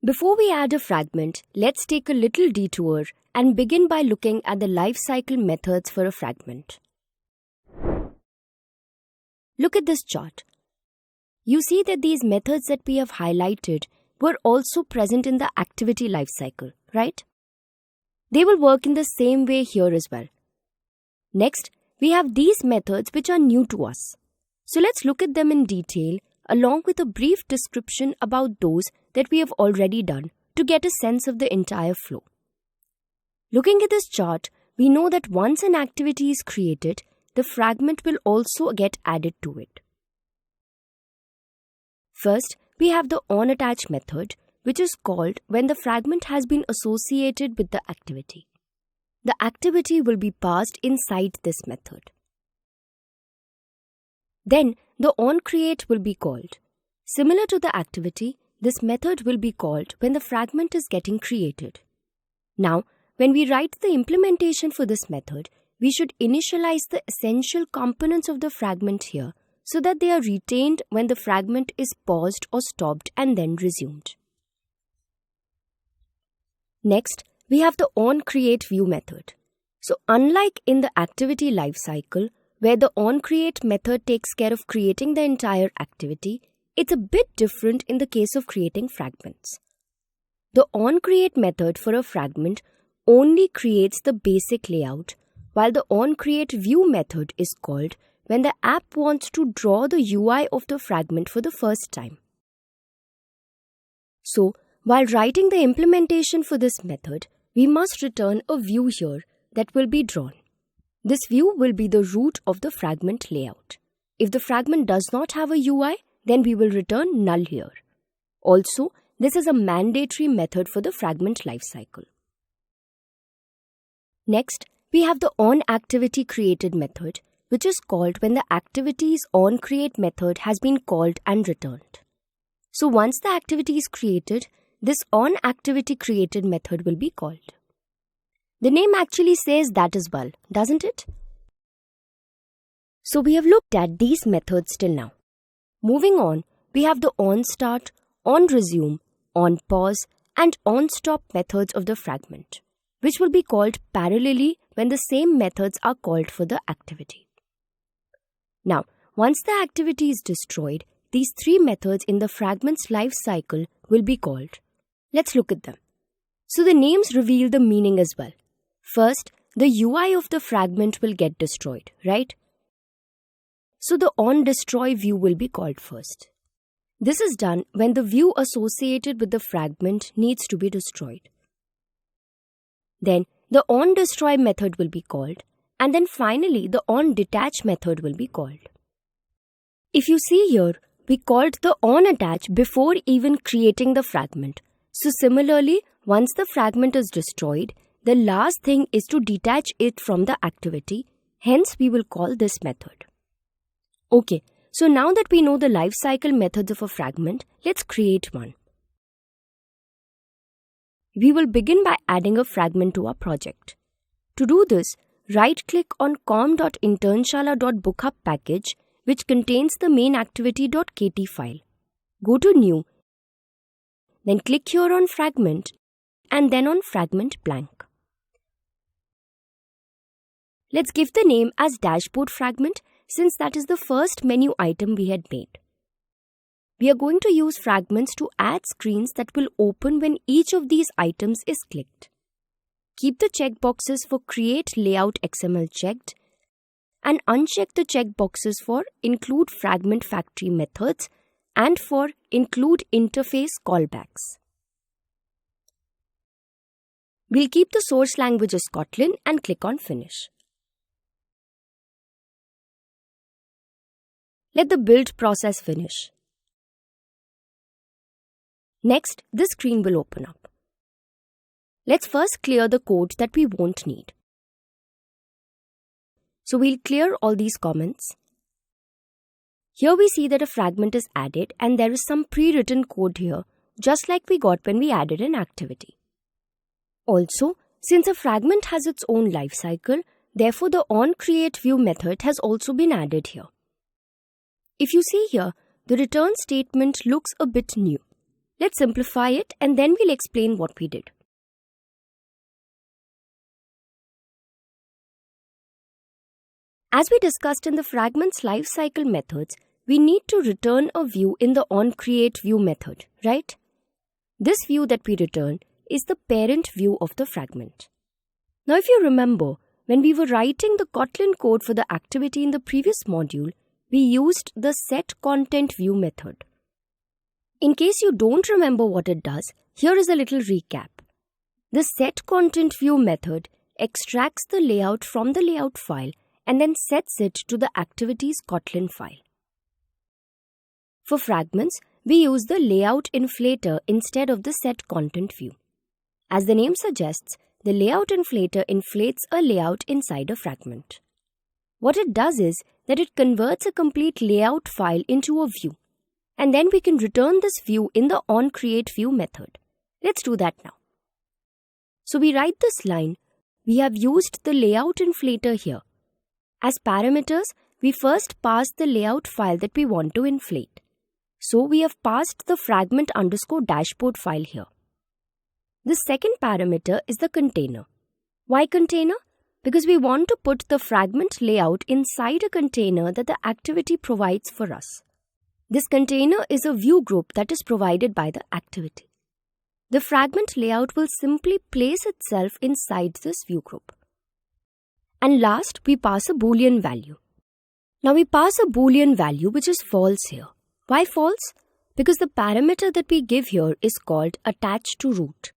Before we add a fragment, let's take a little detour and begin by looking at the life cycle methods for a fragment. Look at this chart. You see that these methods that we have highlighted were also present in the activity life cycle, right? They will work in the same way here as well. Next, we have these methods which are new to us. So let's look at them in detail along with a brief description about those that we have already done to get a sense of the entire flow. Looking at this chart, we know that once an activity is created, the fragment will also get added to it. First, we have the onAttach method, which is called when the fragment has been associated with the activity. The activity will be passed inside this method. Then, the onCreate will be called. Similar to the activity, this method will be called when the fragment is getting created. Now, when we write the implementation for this method, we should initialize the essential components of the fragment here so that they are retained when the fragment is paused or stopped and then resumed. Next, we have the onCreateView method. So unlike in the activity lifecycle, where the onCreate method takes care of creating the entire activity, it's a bit different in the case of creating fragments. The onCreate method for a fragment only creates the basic layout, while the onCreateView method is called when the app wants to draw the UI of the fragment for the first time. So, while writing the implementation for this method, we must return a view here that will be drawn. This view will be the root of the fragment layout. If the fragment does not have a UI, then we will return null here. Also, this is a mandatory method for the fragment lifecycle. Next, we have the onActivityCreated method, which is called when the activity's onCreate method has been called and returned. So once the activity is created, this onActivityCreated method will be called. The name actually says that as well, doesn't it? So we have looked at these methods till now. Moving on, we have the onStart, onResume, onPause, and onStop methods of the fragment, which will be called parallelly when the same methods are called for the activity. Now, once the activity is destroyed, these three methods in the fragment's life cycle will be called. Let's look at them. So the names reveal the meaning as well. First, the UI of the fragment will get destroyed, right? So the onDestroy view will be called first. This is done when the view associated with the fragment needs to be destroyed. Then the onDestroy method will be called, and then finally the onDetach method will be called. If you see here, we called the onAttach before even creating the fragment. So similarly, once the fragment is destroyed, the last thing is to detach it from the activity. Hence, we will call this method. Okay, so now that we know the lifecycle methods of a fragment, let's create one. We will begin by adding a fragment to our project. To do this, right-click on com.internshala.bookup package, which contains the main activity.kt file. Go to New, then click here on Fragment, and then on Fragment Blank. Let's give the name as Dashboard Fragment, since that is the first menu item we had made. We are going to use fragments to add screens that will open when each of these items is clicked. Keep the checkboxes for Create Layout XML checked and uncheck the checkboxes for Include Fragment Factory methods and for Include Interface callbacks. We'll keep the source language as Kotlin and click on Finish. Let the build process finish. Next, this screen will open up. Let's first clear the code that we won't need. So we'll clear all these comments. Here we see that a fragment is added and there is some pre-written code here, just like we got when we added an activity. Also, since a fragment has its own life cycle, therefore the onCreateView method has also been added here. If you see here, the return statement looks a bit new. Let's simplify it and then we'll explain what we did. As we discussed in the fragment's lifecycle methods, we need to return a view in the onCreateView method, right? This view that we return is the parent view of the fragment. Now, if you remember, when we were writing the Kotlin code for the activity in the previous module, we used the setContentView method. In case you don't remember what it does, here is a little recap. The setContentView method extracts the layout from the layout file and then sets it to the activity's Kotlin file. For fragments, we use the layout inflator instead of the setContentView. As the name suggests, the layout inflator inflates a layout inside a fragment. What it does is that it converts a complete layout file into a view, and then we can return this view in the onCreateView method. Let's do that now. So we write this line, we have used the layout inflator here. As parameters, we first pass the layout file that we want to inflate. So we have passed the fragment_dashboard file here. The second parameter is the container. Why container? Because we want to put the fragment layout inside a container that the activity provides for us. This container is a view group that is provided by the activity. The fragment layout will simply place itself inside this view group. And last, we pass a Boolean value. Now we pass a Boolean value which is false here. Why false? Because the parameter that we give here is called attach_to_root.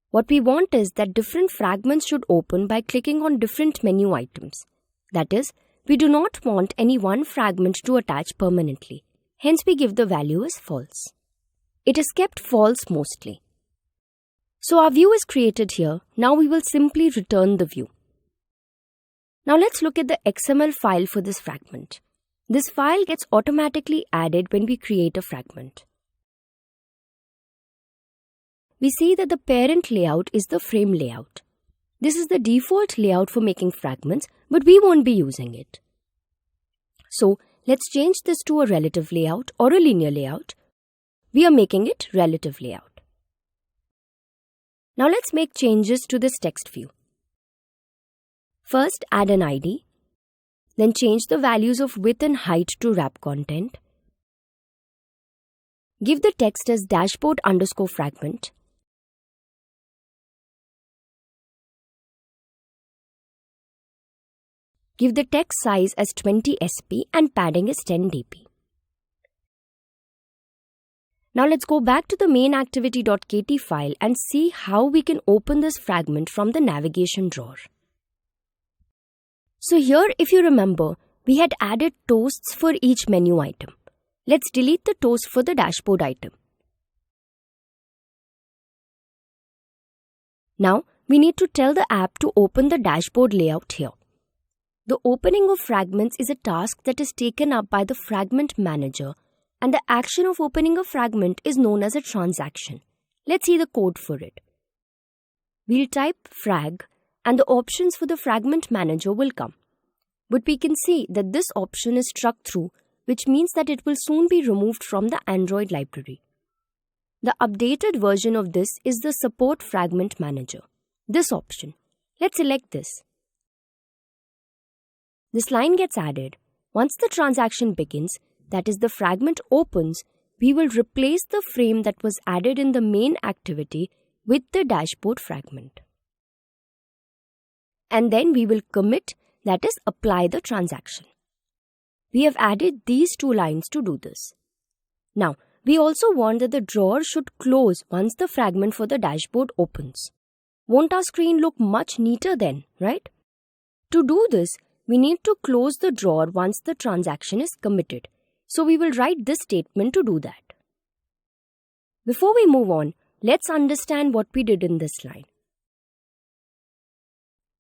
What we want is that different fragments should open by clicking on different menu items. That is, we do not want any one fragment to attach permanently. Hence we give the value as false. It is kept false mostly. So our view is created here. Now we will simply return the view. Now let's look at the XML file for this fragment. This file gets automatically added when we create a fragment. We see that the parent layout is the frame layout. This is the default layout for making fragments, but we won't be using it. So let's change this to a relative layout or a linear layout. We are making it relative layout. Now let's make changes to this text view. First, add an ID. Then change the values of width and height to wrap content. Give the text as dashboard_fragment. Give the text size as 20 sp and padding is 10 dp. Now let's go back to the main activity.kt file and see how we can open this fragment from the navigation drawer. So here, if you remember, we had added toasts for each menu item. Let's delete the toast for the dashboard item. Now, we need to tell the app to open the dashboard layout here. The opening of fragments is a task that is taken up by the fragment manager, and the action of opening a fragment is known as a transaction. Let's see the code for it. We'll type frag, and the options for the fragment manager will come. But we can see that this option is struck through, which means that it will soon be removed from the Android library. The updated version of this is the support fragment manager. This option. Let's select this. This line gets added. Once the transaction begins, that is the fragment opens, we will replace the frame that was added in the main activity with the dashboard fragment. And then we will commit, that is apply the transaction. We have added these two lines to do this. Now, we also want that the drawer should close once the fragment for the dashboard opens. Won't our screen look much neater then, right? To do this, we need to close the drawer once the transaction is committed. So we will write this statement to do that. Before we move on, let's understand what we did in this line.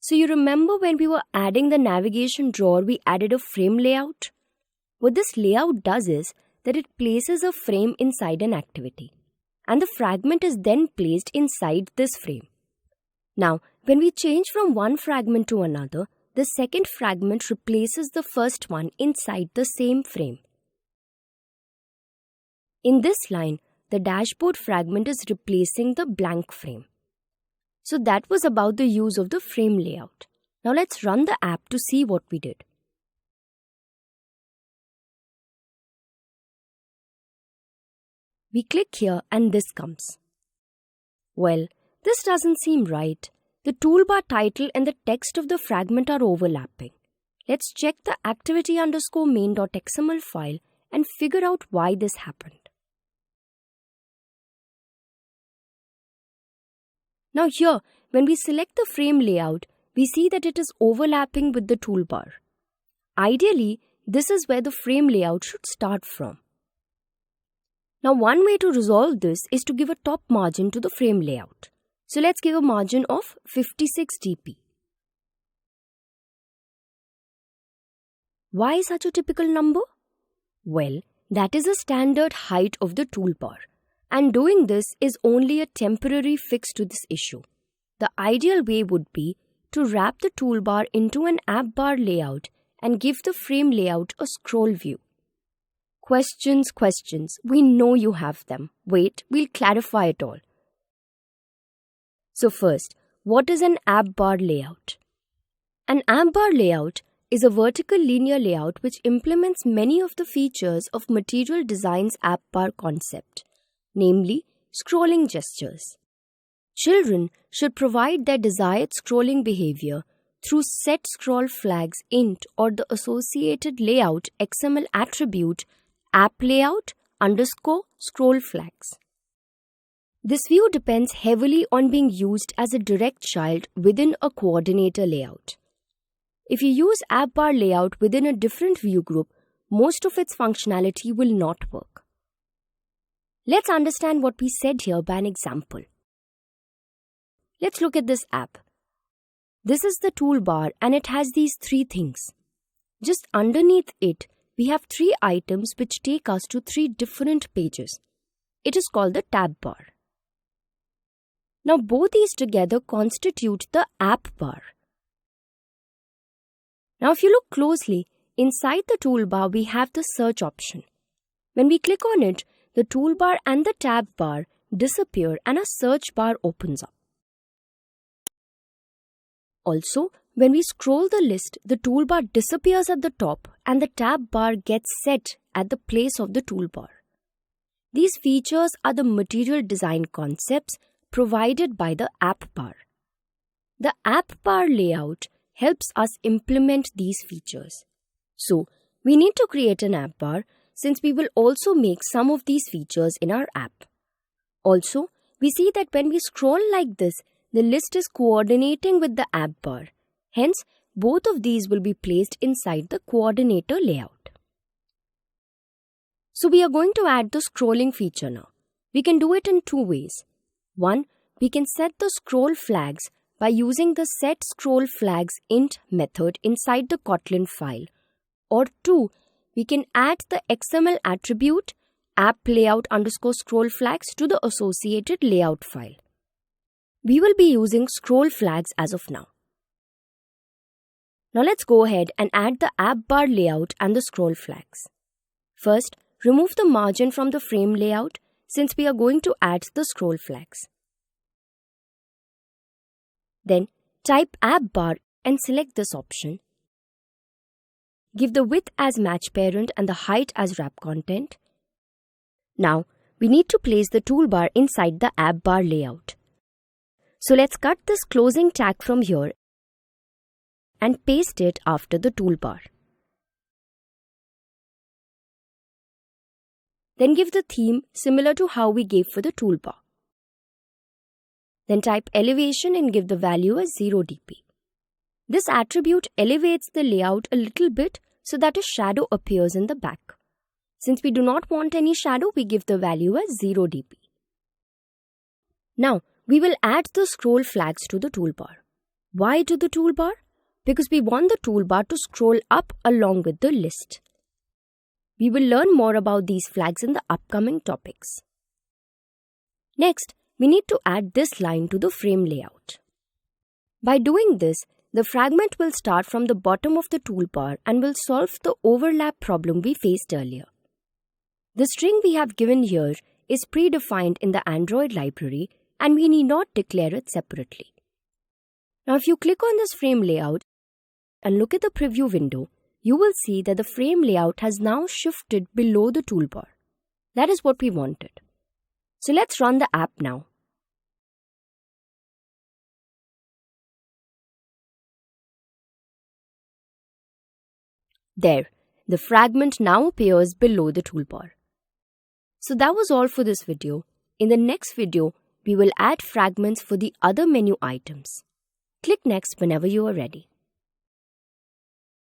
So you remember when we were adding the navigation drawer, we added a frame layout? What this layout does is that it places a frame inside an activity, and the fragment is then placed inside this frame. Now, when we change from one fragment to another, the second fragment replaces the first one inside the same frame. In this line, the dashboard fragment is replacing the blank frame. So that was about the use of the frame layout. Now let's run the app to see what we did. We click here and this comes. Well, this doesn't seem right. The toolbar title and the text of the fragment are overlapping. Let's check the activity_main.xml file and figure out why this happened. Now here, when we select the frame layout, we see that it is overlapping with the toolbar. Ideally, this is where the frame layout should start from. Now one way to resolve this is to give a top margin to the frame layout. So let's give a margin of 56 dp. Why such a typical number? Well, that is a standard height of the toolbar, and doing this is only a temporary fix to this issue. The ideal way would be to wrap the toolbar into an app bar layout and give the frame layout a scroll view. Questions. We know you have them. Wait, we'll clarify it all. So first, what is an app bar layout? An app bar layout is a vertical linear layout which implements many of the features of Material Design's app bar concept, namely scrolling gestures. Children should provide their desired scrolling behavior through set scroll flags int or the associated layout XML attribute app layout _ scroll flags. This view depends heavily on being used as a direct child within a coordinator layout. If you use app bar layout within a different view group, most of its functionality will not work. Let's understand what we said here by an example. Let's look at this app. This is the toolbar and it has these three things. Just underneath it, we have three items which take us to three different pages. It is called the tab bar. Now both these together constitute the app bar. Now if you look closely, inside the toolbar we have the search option. When we click on it, the toolbar and the tab bar disappear and a search bar opens up. Also, when we scroll the list, the toolbar disappears at the top and the tab bar gets set at the place of the toolbar. These features are the Material Design concepts provided by the app bar. The app bar layout helps us implement these features. So, we need to create an app bar since we will also make some of these features in our app. Also, we see that when we scroll like this, the list is coordinating with the app bar. Hence, both of these will be placed inside the coordinator layout. So we are going to add the scrolling feature now. We can do it in two ways. One, we can set the scroll flags by using the setScrollFlagsInt method inside the Kotlin file. Or two, we can add the XML attribute app_layout_scroll_flags to the associated layout file. We will be using scroll flags as of now. Now let's go ahead and add the app bar layout and the scroll flags. First, remove the margin from the frame layout since we are going to add the scroll flags. Then type app bar and select this option. Give the width as match parent and the height as wrap content. Now, we need to place the toolbar inside the app bar layout. So let's cut this closing tag from here and paste it after the toolbar. Then give the theme similar to how we gave for the toolbar. Then type elevation and give the value as 0 dp. This attribute elevates the layout a little bit so that a shadow appears in the back. Since we do not want any shadow, we give the value as 0 dp. Now, we will add the scroll flags to the toolbar. Why to the toolbar? Because we want the toolbar to scroll up along with the list. We will learn more about these flags in the upcoming topics. Next, we need to add this line to the frame layout. By doing this, the fragment will start from the bottom of the toolbar and will solve the overlap problem we faced earlier. The string we have given here is predefined in the Android library and we need not declare it separately. Now, if you click on this frame layout and look at the preview window, you will see that the frame layout has now shifted below the toolbar. That is what we wanted. So let's run the app now. There, the fragment now appears below the toolbar. So that was all for this video. In the next video, we will add fragments for the other menu items. Click next whenever you are ready.